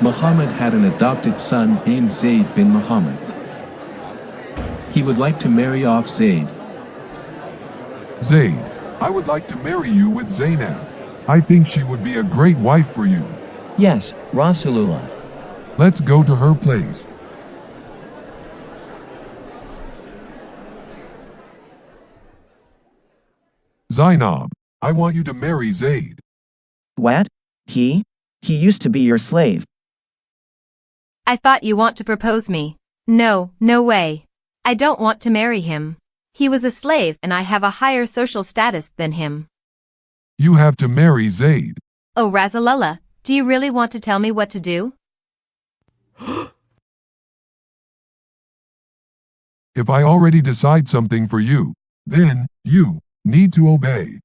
Muhammad had an adopted son named Zaid bin Muhammad. He would like to marry off Zaid. Zaid, I would like to marry you with Zainab. I think she would be a great wife for you. Yes, Rasulullah. Let's go to her place. Zainab, I want you to marry Zaid. What? He used to be your slave. I thought you want to propose me. No, no way. I don't want to marry him. He was a slave and I have a higher social status than him. You have to marry Zaid. Oh Rasulullah, do you really want to tell me what to do? If I already decide something for you, then you need to obey.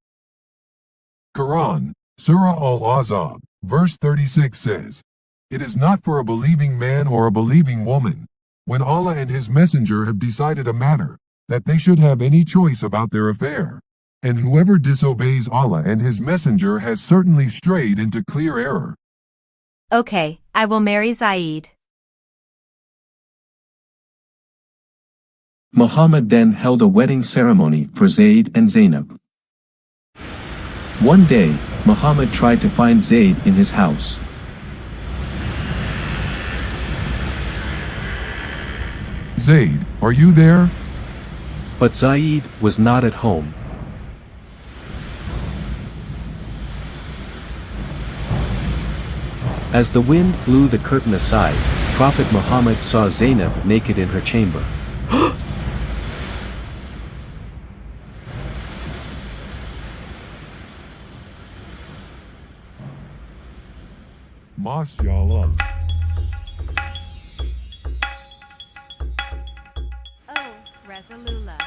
Quran, Surah Al-Ahzab, verse 36 says, "It is not for a believing man or a believing woman, when Allah and His Messenger have decided a matter, that they should have any choice about their affair. And whoever disobeys Allah and His Messenger has certainly strayed into clear error." Okay, I will marry Zaid. Muhammad then held a wedding ceremony for Zaid and Zainab. One day, Muhammad tried to find Zaid in his house. Zaid, are you there? But Zaid was not at home. As the wind blew the curtain aside, Prophet Muhammad saw Zainab naked in her chamber. MashaAllah. Oh, Rasulullah.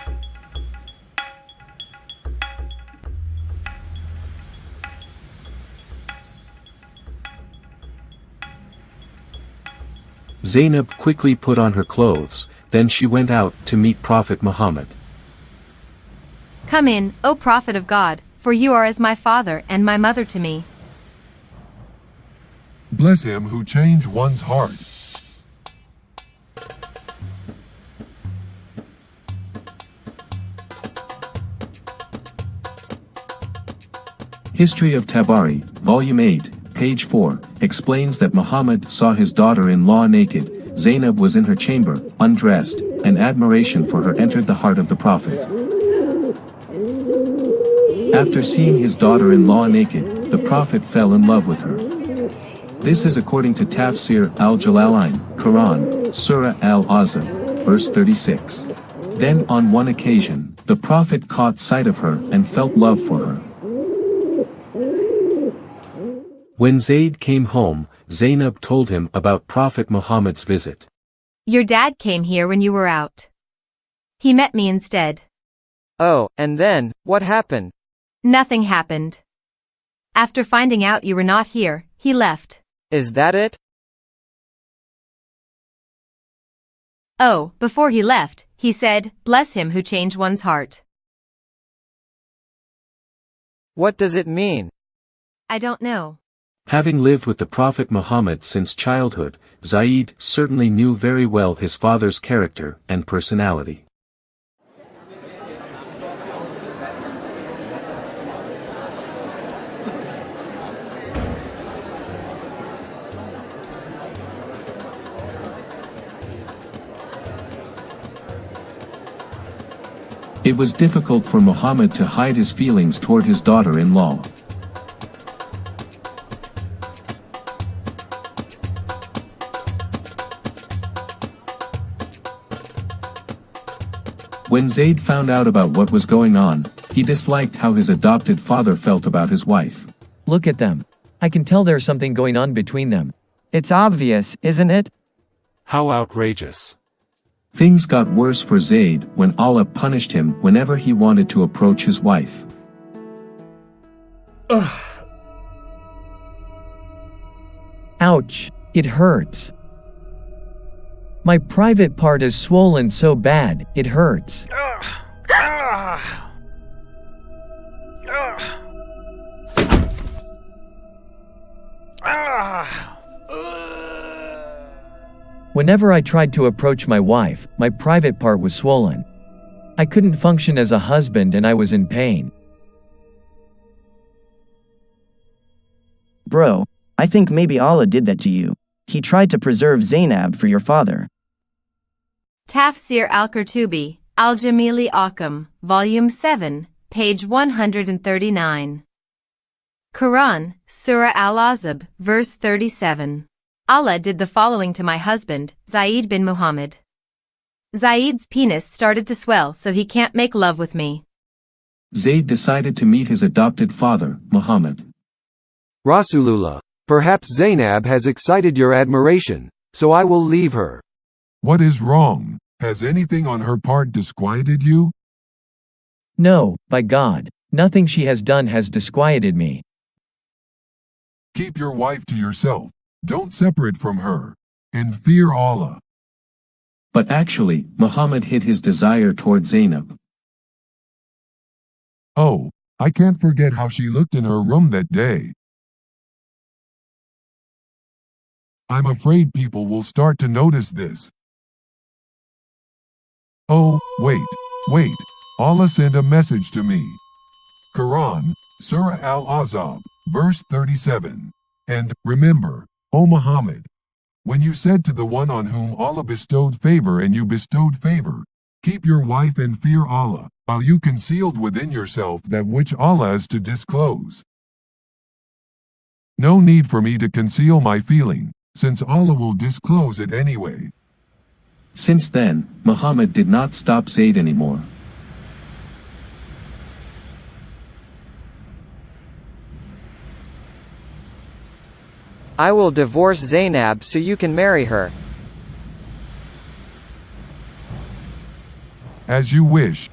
Zainab quickly put on her clothes, then she went out to meet Prophet Muhammad. Come in, O Prophet of God, for you are as my father and my mother to me. Bless him who changed one's heart. History of Tabari, Volume 8, Page 4, explains that Muhammad saw his daughter-in-law naked. Zainab was in her chamber, undressed, and admiration for her entered the heart of the Prophet. After seeing his daughter-in-law naked, the Prophet fell in love with her. This is according to Tafsir al-Jalalain, Quran, Surah Al-Ahzab, verse 36. Then on one occasion, the Prophet caught sight of her and felt love for her. When Zaid came home, Zainab told him about Prophet Muhammad's visit. Your dad came here when you were out. He met me instead. Oh, and then, what happened? Nothing happened. After finding out you were not here, he left. Is that it? Oh, before he left, he said, "Bless him who changed one's heart." What does it mean? I don't know. Having lived with the Prophet Muhammad since childhood, Zaid certainly knew very well his father's character and personality. It was difficult for Muhammad to hide his feelings toward his daughter-in-law. When Zaid found out about what was going on, he disliked how his adopted father felt about his wife. Look at them. I can tell there's something going on between them. It's obvious, isn't it? How outrageous. Things got worse for Zaid when Allah punished him whenever he wanted to approach his wife. Ouch, it hurts. My private part is swollen so bad, it hurts. Whenever I tried to approach my wife, my private part was swollen. I couldn't function as a husband and I was in pain. Bro, I think maybe Allah did that to you. He tried to preserve Zainab for your father. Tafsir al-Qurtubi, Al-Jamili Akam, Volume 7, page 139. Quran, Surah Al-Azab, verse 37. Allah did the following to my husband, Zaid bin Muhammad. Zaid's penis started to swell so he can't make love with me. Zaid decided to meet his adopted father, Muhammad. Rasulullah, perhaps Zainab has excited your admiration, so I will leave her. What is wrong? Has anything on her part disquieted you? No, by God, nothing she has done has disquieted me. Keep your wife to yourself. Don't separate from her. And fear Allah. But actually, Muhammad hid his desire toward Zainab. Oh, I can't forget how she looked in her room that day. I'm afraid people will start to notice this. Oh, wait. Allah sent a message to me. Quran, Surah Al-Azab, verse 37. And, remember, O Muhammad, when you said to the one on whom Allah bestowed favor and you bestowed favor, keep your wife and fear Allah, while you concealed within yourself that which Allah is to disclose. No need for me to conceal my feeling, since Allah will disclose it anyway. Since then, Muhammad did not stop Zaid anymore. I will divorce Zainab so you can marry her. As you wish.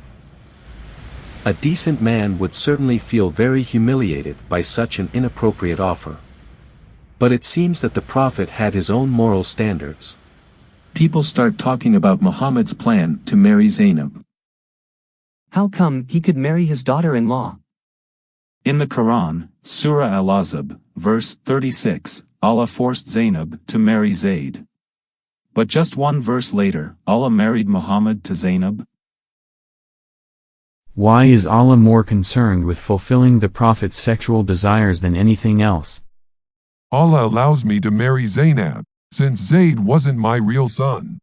A decent man would certainly feel very humiliated by such an inappropriate offer. But it seems that the Prophet had his own moral standards. People start talking about Muhammad's plan to marry Zainab. How come he could marry his daughter-in-law? In the Quran, Surah Al-Azab, verse 36, Allah forced Zainab to marry Zaid. But just one verse later, Allah married Muhammad to Zainab. Why is Allah more concerned with fulfilling the Prophet's sexual desires than anything else? Allah allows me to marry Zainab, since Zaid wasn't my real son.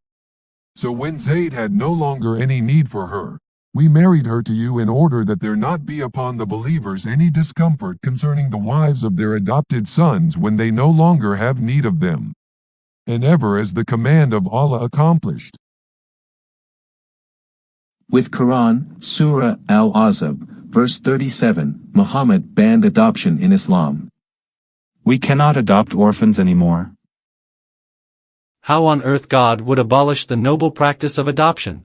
So when Zaid had no longer any need for her, we married her to you in order that there not be upon the believers any discomfort concerning the wives of their adopted sons when they no longer have need of them. And ever as the command of Allah accomplished. With Quran, Surah Al-Azab, verse 37, Muhammad banned adoption in Islam. We cannot adopt orphans anymore. How on earth God would abolish the noble practice of adoption?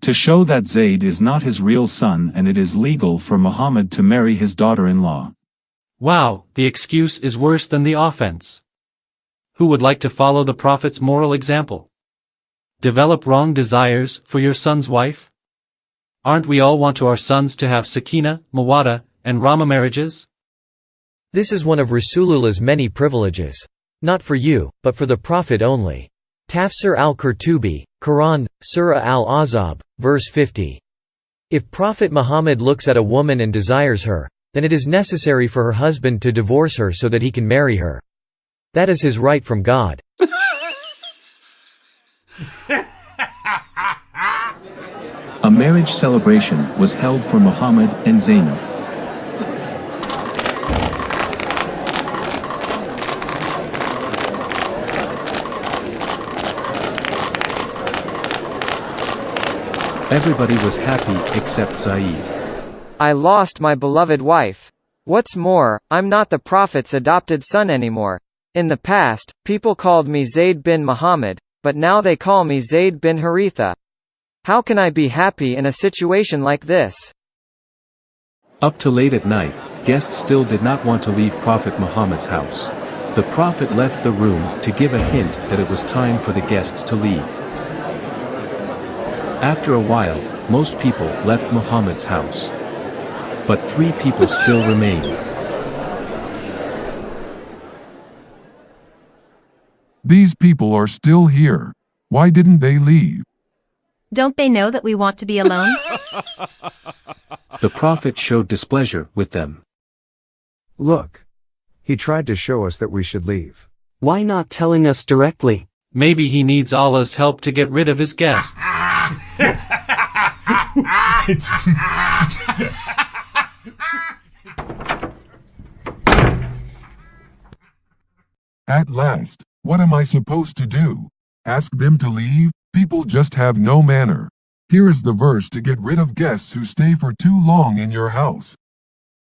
To show that Zaid is not his real son and it is legal for Muhammad to marry his daughter-in-law. Wow, the excuse is worse than the offense. Who would like to follow the Prophet's moral example? Develop wrong desires for your son's wife? Aren't we all want to our sons to have Sakina, Mawadda, and Rama marriages? This is one of Rasulullah's many privileges. Not for you, but for the Prophet only. Tafsir al-Qurtubi, Quran, Surah Al-Azab, verse 50. If Prophet Muhammad looks at a woman and desires her, then it is necessary for her husband to divorce her so that he can marry her. That is his right from God. A marriage celebration was held for Muhammad and Zainab. Everybody was happy except Zaid. I lost my beloved wife. What's more, I'm not the Prophet's adopted son anymore. In the past, people called me Zaid bin Muhammad, but now they call me Zaid bin Haritha. How can I be happy in a situation like this? Up to late at night, guests still did not want to leave Prophet Muhammad's house. The Prophet left the room to give a hint that it was time for the guests to leave. After a while, most people left Muhammad's house. But 3 people still remained. These people are still here. Why didn't they leave? Don't they know that we want to be alone? The Prophet showed displeasure with them. Look. He tried to show us that we should leave. Why not telling us directly? Maybe he needs Allah's help to get rid of his guests. At last, what am I supposed to do? Ask them to leave? People just have no manner. Here is the verse to get rid of guests who stay for too long in your house.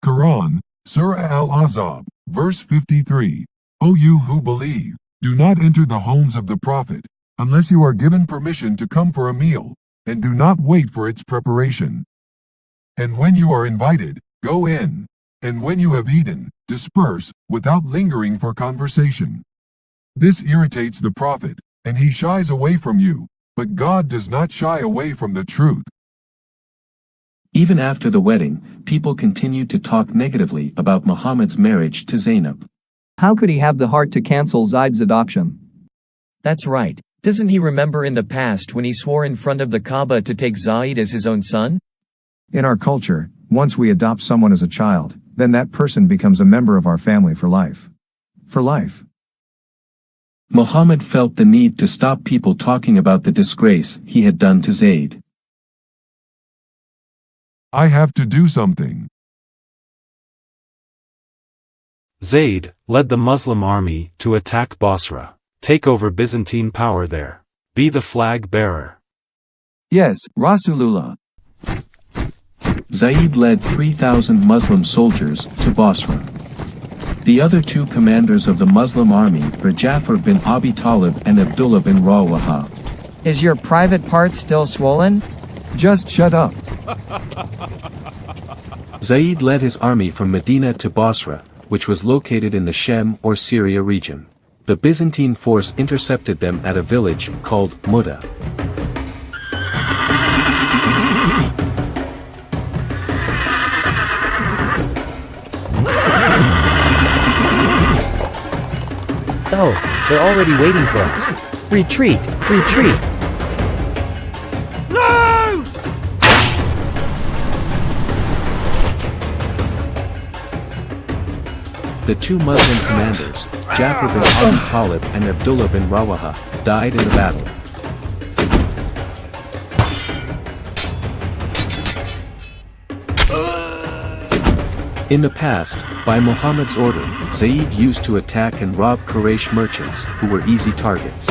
Quran, Surah Al-Ahzab, verse 53. O you who believe, do not enter the homes of the Prophet, unless you are given permission to come for a meal, and do not wait for its preparation. And when you are invited, go in. And when you have eaten, disperse, without lingering for conversation. This irritates the Prophet, and he shies away from you, but God does not shy away from the truth. Even after the wedding, people continued to talk negatively about Muhammad's marriage to Zainab. How could he have the heart to cancel Zaid's adoption? That's right. Doesn't he remember in the past when he swore in front of the Kaaba to take Zaid as his own son? In our culture, once we adopt someone as a child, then that person becomes a member of our family for life. For life. Muhammad felt the need to stop people talking about the disgrace he had done to Zaid. I have to do something. Zaid led the Muslim army to attack Basra. Take over Byzantine power there. Be the flag bearer. Yes, Rasulullah. Zaid led 3,000 Muslim soldiers to Basra. The other two commanders of the Muslim army were Ja'far bin Abi Talib and Abdullah bin Rawaha. Is your private part still swollen? Just shut up. Zaid led his army from Medina to Basra, which was located in the Shem or Syria region. The Byzantine force intercepted them at a village called Muda. Oh, they're already waiting for us. Retreat! Retreat! Loose! The two Muslim commanders, Ja'far bin Abi Talib and Abdullah bin Rawaha, died in the battle. In the past, by Muhammad's order, Zaid used to attack and rob Quraysh merchants who were easy targets.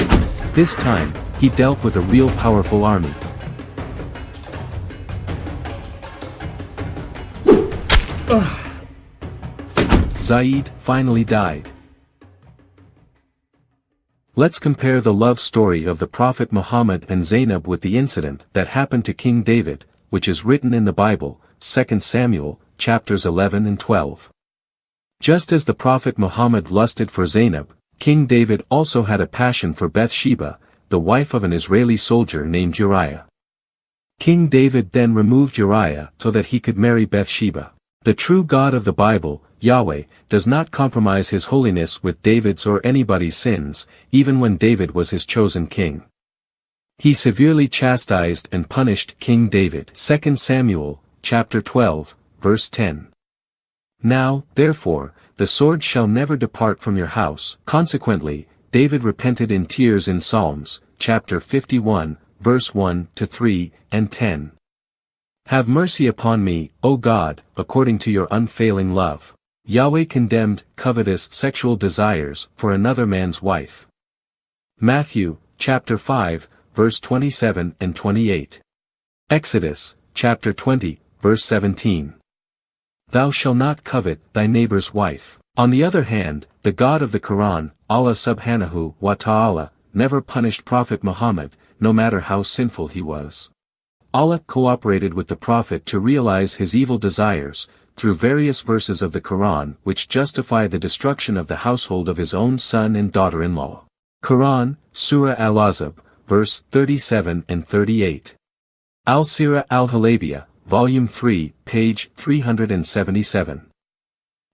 This time, he dealt with a real powerful army. Zaid finally died. Let's compare the love story of the Prophet Muhammad and Zainab with the incident that happened to King David, which is written in the Bible, 2 Samuel, chapters 11 and 12. Just as the Prophet Muhammad lusted for Zainab, King David also had a passion for Bathsheba, the wife of an Israeli soldier named Uriah. King David then removed Uriah so that he could marry Bathsheba. The true God of the Bible, Yahweh, does not compromise his holiness with David's or anybody's sins, even when David was his chosen king. He severely chastised and punished King David. 2 Samuel, chapter 12, verse 10. Now, therefore, the sword shall never depart from your house. Consequently, David repented in tears in Psalms, chapter 51, verse 1 to 3 and 10. Have mercy upon me, O God, according to your unfailing love. Yahweh condemned covetous sexual desires for another man's wife. Matthew, chapter 5, verse 27 and 28. Exodus, chapter 20, verse 17. Thou shalt not covet thy neighbor's wife. On the other hand, the God of the Quran, Allah subhanahu wa ta'ala, never punished Prophet Muhammad, no matter how sinful he was. Allah cooperated with the Prophet to realize his evil desires, through various verses of the Quran which justify the destruction of the household of his own son and daughter-in-law. Quran, Surah Al-Ahzab, verse 37 and 38. Al-Sirah Al-Halabiyah, Volume 3, page 377.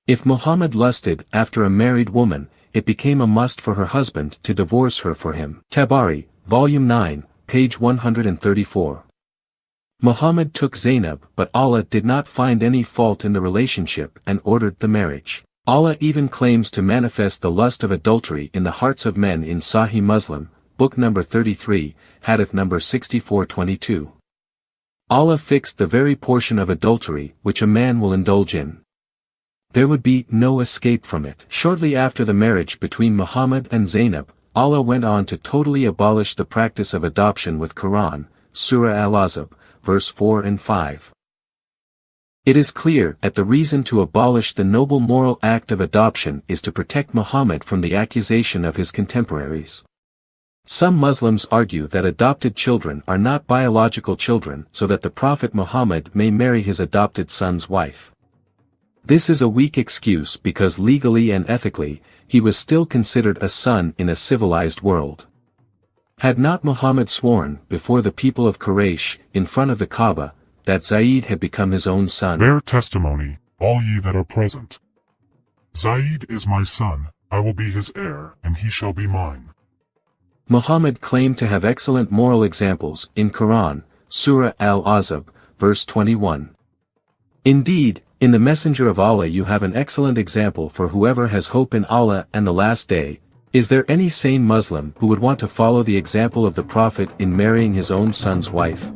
If Muhammad lusted after a married woman, it became a must for her husband to divorce her for him. Tabari, Volume 9, page 134. Muhammad took Zainab, but Allah did not find any fault in the relationship and ordered the marriage. Allah even claims to manifest the lust of adultery in the hearts of men in Sahih Muslim, book number 33, hadith number 6422. Allah fixed the very portion of adultery which a man will indulge in. There would be no escape from it. Shortly after the marriage between Muhammad and Zainab, Allah went on to totally abolish the practice of adoption with Quran, Surah Al-Ahzab, verse 4 and 5. It is clear that the reason to abolish the noble moral act of adoption is to protect Muhammad from the accusation of his contemporaries. Some Muslims argue that adopted children are not biological children so that the Prophet Muhammad may marry his adopted son's wife. This is a weak excuse because legally and ethically, he was still considered a son in a civilized world. Had not Muhammad sworn before the people of Quraysh, in front of the Kaaba, that Zaid had become his own son? Bear testimony, all ye that are present. Zaid is my son, I will be his heir, and he shall be mine. Muhammad claimed to have excellent moral examples in Quran, Surah Al-Ahzab, verse 21. Indeed, in the Messenger of Allah you have an excellent example for whoever has hope in Allah and the Last Day. Is there any sane Muslim who would want to follow the example of the Prophet in marrying his own son's wife?